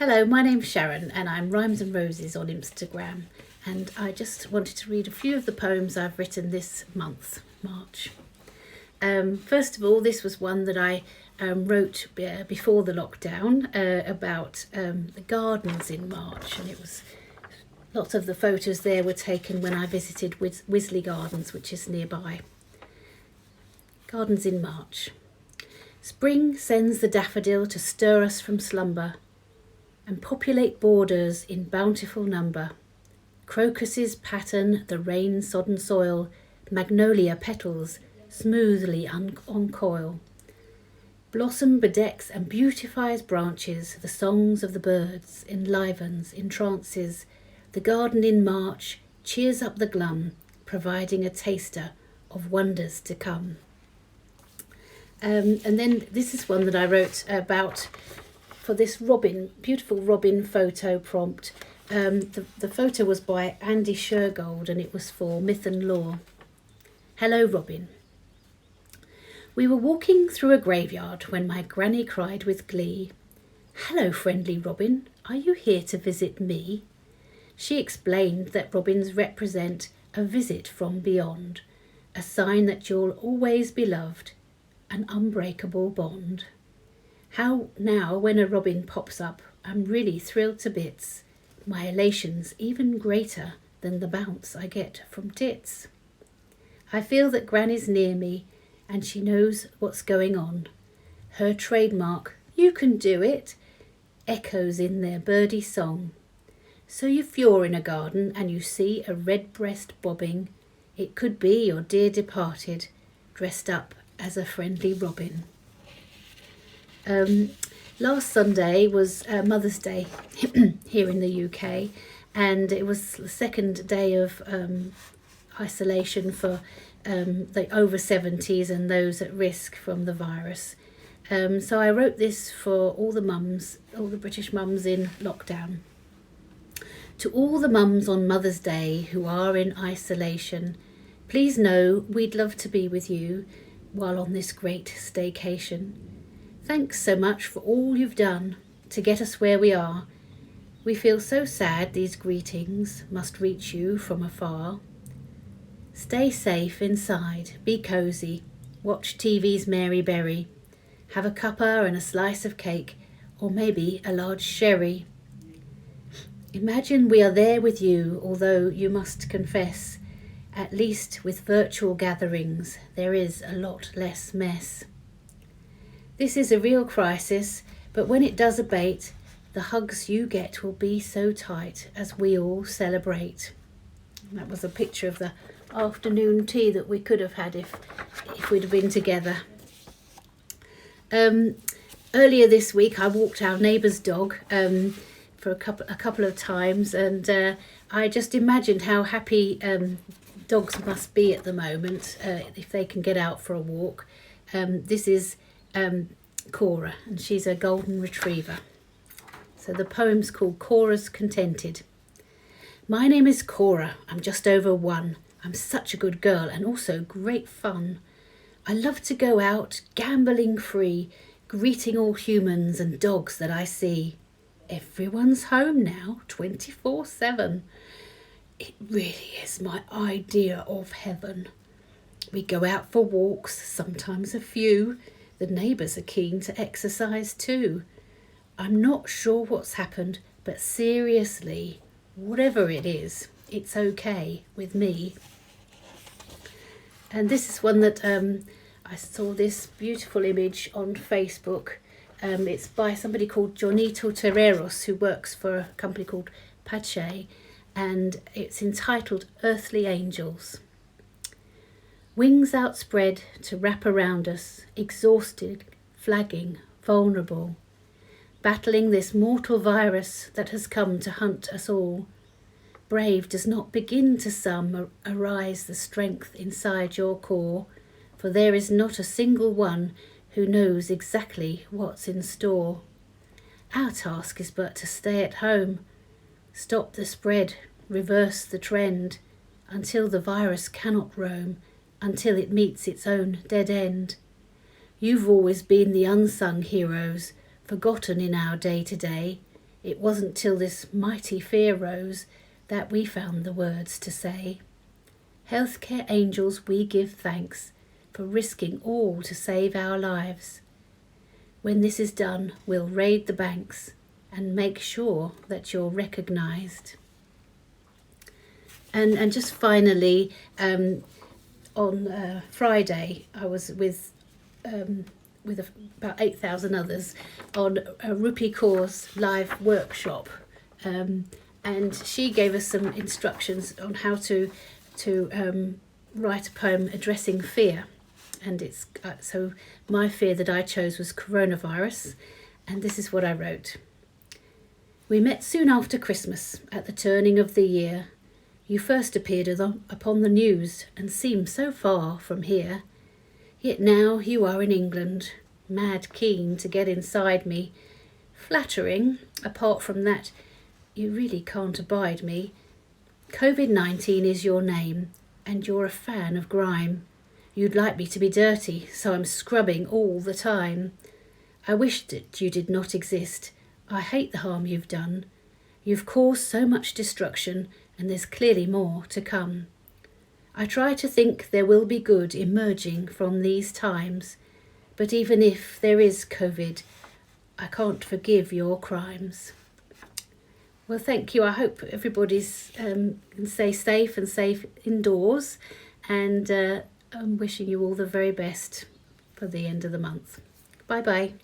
Hello, my name's Sharon and I'm Rhymes and Roses on Instagram, and I just wanted to read a few of the poems I've written this month, March. First of all, this was one that I wrote before the lockdown about the gardens in March, and it was lots of the photos there were taken when I visited Wisley Gardens, which is nearby. Gardens in March. Spring sends the daffodil to stir us from slumber and populate borders in bountiful number. Crocuses pattern the rain-sodden soil, magnolia petals smoothly uncoil. Blossom bedecks and beautifies branches, the songs of the birds enlivens, entrances. The garden in March cheers up the glum, providing a taster of wonders to come. And then this is one that I wrote about for this beautiful robin photo prompt. The photo was by Andy Shergold and it was for Myth and Lore. Hello, Robin. We were walking through a graveyard when my granny cried with glee, "Hello, friendly Robin, are you here to visit me?" She explained that robins represent a visit from beyond, a sign that you'll always be loved, an unbreakable bond. How now when a robin pops up, I'm really thrilled to bits. My elation's even greater than the bounce I get from tits. I feel that Granny's near me and she knows what's going on. Her trademark, "You can do it," echoes in their birdie song. So if you're in a garden and you see a redbreast bobbing, it could be your dear departed, dressed up as a friendly robin. Last Sunday was Mother's Day here in the UK, and it was the second day of isolation for the over 70s and those at risk from the virus. So I wrote this for all the mums, all the British mums in lockdown. To all the mums on Mother's Day who are in isolation, please know we'd love to be with you while on this great staycation. Thanks so much for all you've done to get us where we are. We feel so sad these greetings must reach you from afar. Stay safe inside, be cosy, watch TV's Mary Berry, have a cuppa and a slice of cake, or maybe a large sherry. Imagine we are there with you, although you must confess, at least with virtual gatherings, there is a lot less mess. This is a real crisis, but when it does abate, the hugs you get will be so tight as we all celebrate. And that was a picture of the afternoon tea that we could have had if we'd have been together. Earlier this week, I walked our neighbour's dog for a couple of times, and I just imagined how happy dogs must be at the moment if they can get out for a walk. This is Cora, and she's a golden retriever. So the poem's called Cora's Contented. My name is Cora, I'm just over 1. I'm such a good girl and also great fun. I love to go out, gambling free, greeting all humans and dogs that I see. Everyone's home now, 24/7. It really is my idea of heaven. We go out for walks, sometimes a few. The neighbours are keen to exercise too. I'm not sure what's happened, but seriously, whatever it is, it's okay with me. And this is one that I saw this beautiful image on Facebook. It's by somebody called Jonito Terreros, who works for a company called Pache, and it's entitled Earthly Angels. Wings outspread to wrap around us, exhausted, flagging, vulnerable, battling this mortal virus that has come to hunt us all. Brave does not begin to sum arise the strength inside your core, for there is not a single one who knows exactly what's in store. Our task is but to stay at home, stop the spread, reverse the trend, until the virus cannot roam, until it meets its own dead end. You've always been the unsung heroes, forgotten in our day-to-day. It wasn't till this mighty fear rose that we found the words to say. Healthcare angels, we give thanks for risking all to save our lives. When this is done, we'll raid the banks and make sure that you're recognised. And just finally, on Friday, I was with about 8,000 others on a Rupi Kaur's live workshop, and she gave us some instructions on how to write a poem addressing fear. And it's so my fear that I chose was coronavirus, and this is what I wrote. We met soon after Christmas at the turning of the year. You first appeared upon the news and seemed so far from here. Yet now you are in England, mad keen to get inside me. Flattering, apart from that, you really can't abide me. COVID-19 is your name, and you're a fan of grime. You'd like me to be dirty, so I'm scrubbing all the time. I wish that you did not exist. I hate the harm you've done. You've caused so much destruction, and there's clearly more to come. I try to think there will be good emerging from these times, but even if there is COVID, I can't forgive your crimes. Well, thank you. I hope everybody's can stay safe and safe indoors, and I'm wishing you all the very best for the end of the month. Bye bye.